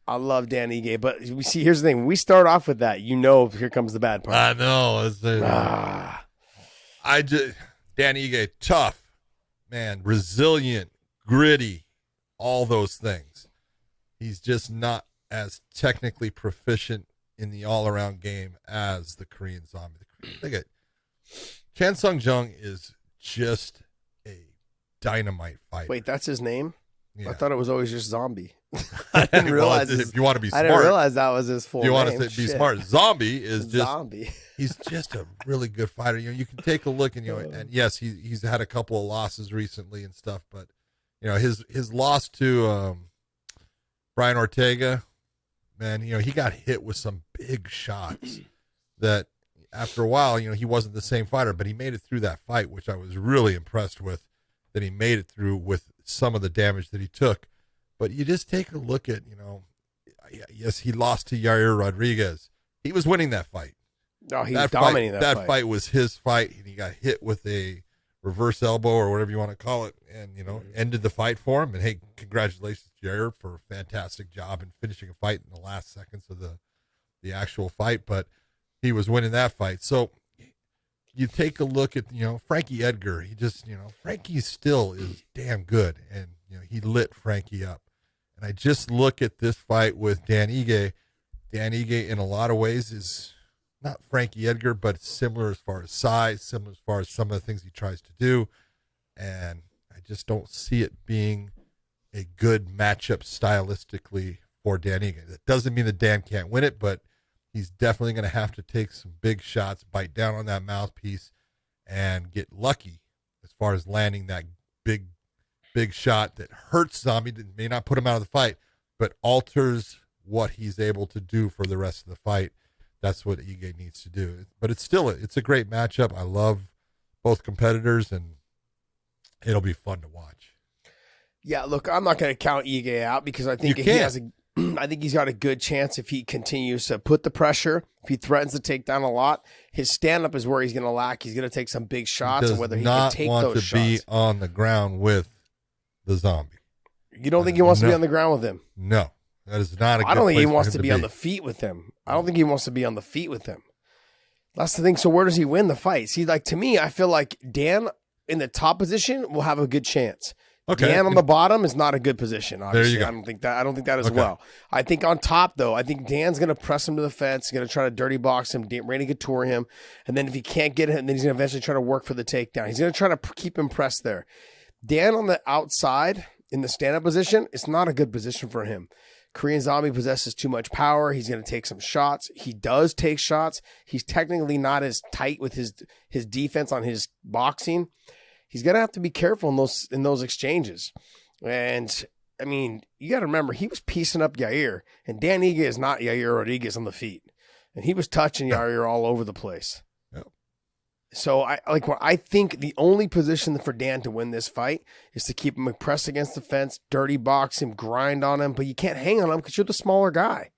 I love Dan Ige, but we see. Here's the thing: when we start off with that, here comes the bad part. I know. Dan Ige, tough, man, resilient, gritty, all those things. He's just not as technically proficient in the all-around game as the Korean Zombie. Look at Chan Sung Jung is just a dynamite fighter. Wait, that's his name? Yeah. I thought it was always just Zombie. I didn't realize. If you want to be smart, I didn't realize that was his full name. You want to be smart. Zombie is just Zombie. He's just a really good fighter. You can take a look and and yes, he's had a couple of losses recently and stuff, but his loss to Brian Ortega, man, he got hit with some big shots that after a while, he wasn't the same fighter, but he made it through that fight, which I was really impressed with, that he made it through with some of the damage that he took. But you just take a look at, yes, he lost to Yair Rodriguez. He was winning that fight. Oh, he was dominating that fight. That fight was his fight, and he got hit with a reverse elbow or whatever you want to call it, and, ended the fight for him. And, hey, congratulations, Yair, for a fantastic job in finishing a fight in the last seconds of the actual fight. But he was winning that fight. So you take a look at, Frankie Edgar. He just, Frankie still is damn good, and, he lit Frankie up. And I just look at this fight with Dan Ige. Dan Ige, in a lot of ways, is not Frankie Edgar, but similar as far as size, similar as far as some of the things he tries to do. And I just don't see it being a good matchup stylistically for Dan Ige. That doesn't mean that Dan can't win it, but he's definitely going to have to take some big shots, bite down on that mouthpiece, and get lucky as far as landing that big shot that hurts Zombie, that may not put him out of the fight, but alters what he's able to do for the rest of the fight. That's what Ige needs to do. But it's a great matchup. I love both competitors, and it'll be fun to watch. Yeah, look, I'm not going to count Ige out because I think I think he's got a good chance if he continues to put the pressure. If he threatens to take down a lot, his stand-up is where he's going to lack. He's going to take some big shots, and whether he can take those shots. He does not want to be on the ground with the Zombie. You don't think he wants to be on the ground with him? No, that is not a good I don't think he place wants for him to be on the feet with him. I don't think he wants to be on the feet with him. That's the thing. So where does he win the fight? See, to me, I feel like Dan in the top position will have a good chance. Okay. Dan on the bottom is not a good position. Obviously. There you go. I don't think that as well. I think on top, though, I think Dan's going to press him to the fence. He's going to try to dirty box him, Randy Couture him. And then if he can't get him, then he's going to eventually try to work for the takedown. He's going to try to keep him pressed there. Dan on the outside in the stand-up position, it's not a good position for him. Korean Zombie possesses too much power. He's going to take some shots. He does take shots. He's technically not as tight with his defense on his boxing. He's going to have to be careful in those exchanges. And, I mean, you got to remember, he was piecing up Yair. And Dan Ige is not Yair Rodriguez on the feet. And he was touching Yair all over the place. Yep. So, I think the only position for Dan to win this fight is to keep him pressed against the fence, dirty box him, grind on him. But you can't hang on him because you're the smaller guy.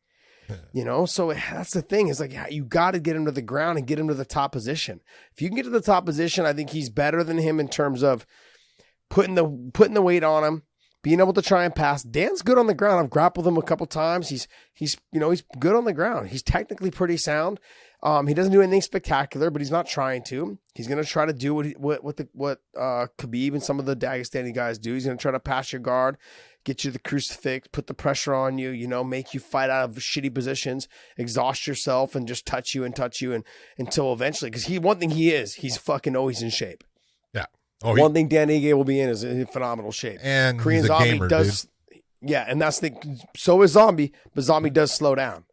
So that's the thing. Is you got to get him to the ground and get him to the top position. If you can get to the top position, I think he's better than him in terms of putting the weight on him, being able to try and pass. Dan's good on the ground. I've grappled him a couple times. He's good on the ground. He's technically pretty sound. He doesn't do anything spectacular, but he's not trying to. He's going to try to do what Khabib and some of the Dagestani guys do. He's going to try to pass your guard, get you the crucifix, put the pressure on you, make you fight out of shitty positions, exhaust yourself, and just touch you until eventually, because he's fucking always in shape. Yeah. One thing Dan Ige will be in is in phenomenal shape. And Korean he's a Zombie gamer, does, dude. Yeah, and that's so is Zombie, but Zombie does slow down.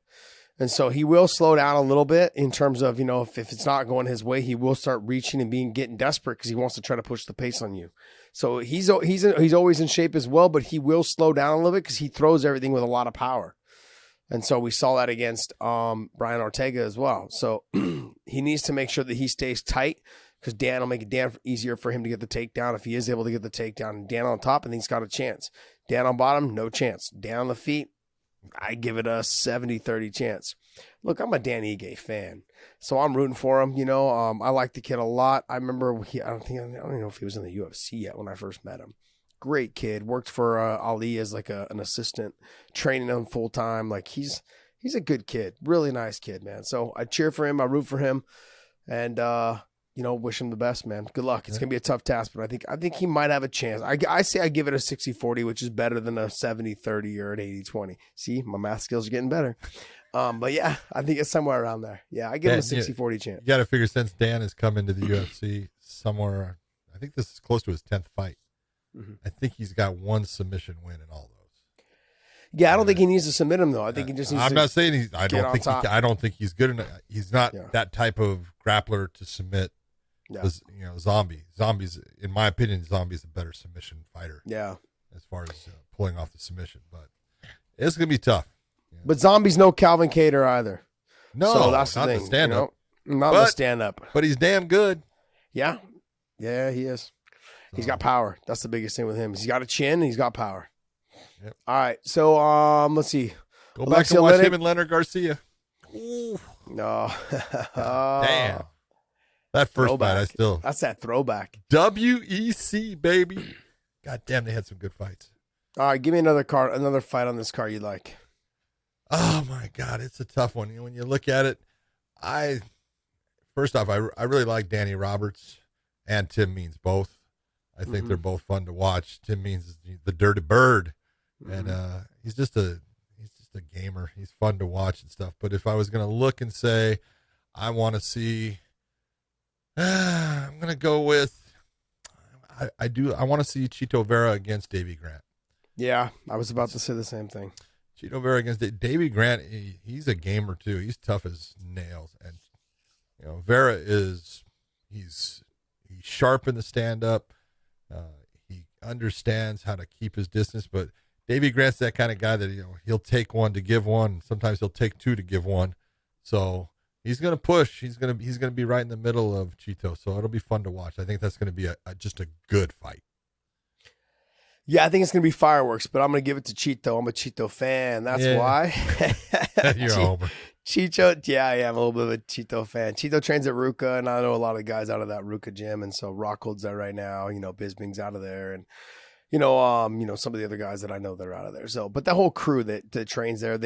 And so he will slow down a little bit in terms of, if it's not going his way, he will start reaching and getting desperate because he wants to try to push the pace on you. So he's always in shape as well, but he will slow down a little bit because he throws everything with a lot of power. And so we saw that against Brian Ortega as well. So he needs to make sure that he stays tight because Dan will make it easier for him to get the takedown if he is able to get the takedown. And Dan on top, I think he's got a chance. Dan on bottom, no chance. Dan on the feet, I give it a 70-30 chance. Look, I'm a Dan Ige fan, so I'm rooting for him. I like the kid a lot. I remember I don't know if he was in the UFC yet when I first met him. great kid. Worked for Ali as like an assistant, training him full time. Like he's a good kid, really nice kid, man. So I cheer for him, I root for him, and wish him the best, man. Good luck. It's gonna be a tough task, but I think he might have a chance. I say I give it a 60-40, which is better than a 70-30 or an 80-20. See, my math skills are getting better. But yeah, I think it's somewhere around there. Yeah, I give him a 60-40 chance. You got to figure since Dan has come into the UFC somewhere, I think this is close to his 10th fight. Mm-hmm. I think he's got one submission win in all those. Yeah, I don't think he needs to submit him though. I think he just needs. I'm not saying I don't think he's good enough. He's not that type of grappler to submit. Yeah. Zombie's, in my opinion, Zombie's a better submission fighter. Yeah, as far as pulling off the submission, but it's gonna be tough. But Zombie's no Calvin Kattar either. No, so that's not the thing. The stand-up. Not the stand-up. But he's damn good. Yeah. Yeah, he is. He's got power. That's the biggest thing with him. He's got a chin and he's got power. Yep. All right. So let's see. Go back and watch him and Leonard Garcia. Ooh. No. Damn. That first throwback. fight, That's that throwback. WEC, baby. God damn, they had some good fights. All right, give me another fight on this card you like. Oh my God, it's a tough one. When you look at it, first off, I really like Danny Roberts and Tim Means both. I think they're both fun to watch. Tim Means is the dirty bird, and he's just a gamer. He's fun to watch and stuff. But if I was gonna look and say, I want to see, I'm gonna go with, I want to see Chito Vera against Davey Grant. Yeah, I was about to say the same thing. Chito Vera against Davey Grant, he's a gamer too. He's tough as nails, and Vera he's sharp in the stand up. He understands how to keep his distance, but Davey Grant's that kind of guy that he'll take one to give one. Sometimes he'll take two to give one. So he's gonna push. He's gonna be right in the middle of Chito. So it'll be fun to watch. I think that's gonna be just a good fight. Yeah, I think it's going to be fireworks, but I'm going to give it to Chito. I'm a Chito fan. That's why. You're a homer. Chito, yeah, I am a little bit of a Chito fan. Chito trains at Ruka, and I know a lot of guys out of that Ruka gym, and so Rockhold's there right now. Bisbing's out of there, and some of the other guys that I know that are out of there. So, but that whole crew that trains there, I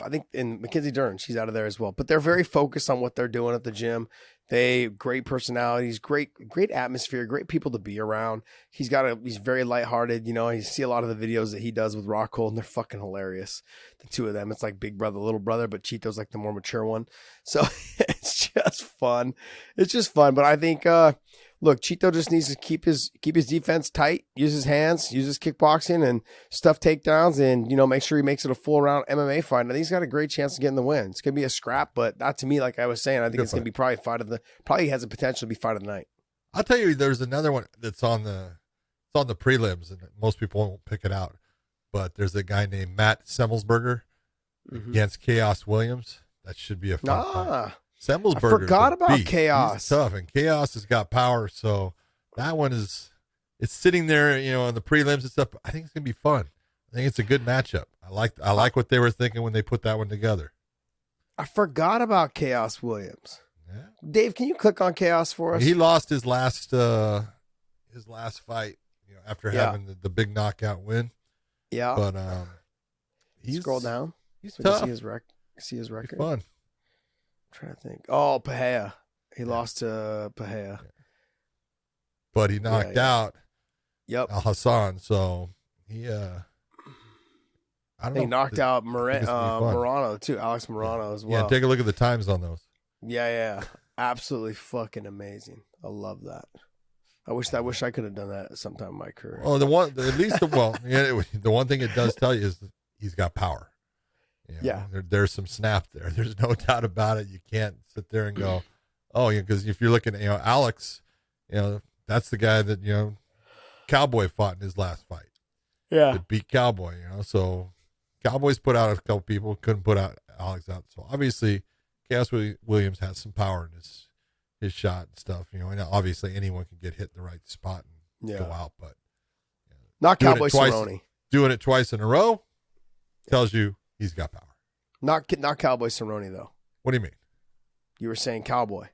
think, and Mackenzie Dern, she's out of there as well. But they're very focused on what they're doing at the gym. They great personalities, great atmosphere, great people to be around. He's very lighthearted. You see a lot of the videos that he does with Rockhold, and they're fucking hilarious. The two of them, it's like big brother, little brother, but Chito's like the more mature one. So it's just fun. It's just fun. But I think, look, Chito just needs to keep his defense tight, use his hands, use his kickboxing and stuff takedowns, and make sure he makes it a full round MMA fight. And I think he's got a great chance of getting the win. It's gonna be a scrap, but that to me, like I was saying, I think it's gonna be probably has a potential to be fight of the night. I'll tell you, there's another one that's on the prelims, and most people won't pick it out. But there's a guy named Matt Semmelsberger against Chaos Williams. That should be a fun fight. Semmelsberger, I forgot about Chaos. He's tough, and Chaos has got power. So that one it's sitting there, in the prelims and stuff. I think it's gonna be fun. I think it's a good matchup. I like what they were thinking when they put that one together. I forgot about Chaos Williams. Yeah. Dave, can you click on Chaos for us? He lost his last fight, after having the big knockout win. Yeah, but scroll down. He's tough. See his record. It's fun. Trying to think. Oh, Pahea. He lost to Pahea. But he knocked out Al Hassan, so he I don't know. He knocked out Morano too, Alex Morano as well. Yeah, take a look at the times on those. Yeah. Absolutely fucking amazing. I love that. I wish I could have done that at some time in my career. Oh, the one thing it does tell you is he's got power. There's some snap there. There's no doubt about it. You can't sit there and go, because if you're looking at Alex, that's the guy that Cowboy fought in his last fight. Yeah, that beat Cowboy. So Cowboys put out a couple people, couldn't put out Alex out. So obviously, Chaos Williams has some power in his shot and stuff. And obviously anyone can get hit in the right spot and go out, but not Cowboy Cerrone. Doing it twice in a row tells you he's got power. Not Cowboy Cerrone, though. What do you mean? You were saying Cowboy.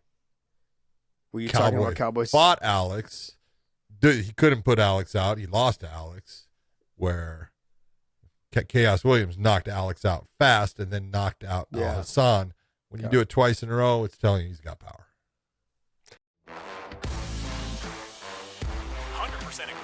Were you talking about Cowboy? Fought Alex, he couldn't put Alex out. He lost to Alex, where Chaos Williams knocked Alex out fast and then knocked out Al Hassan. When you do it twice in a row, it's telling you he's got power. 100% agree.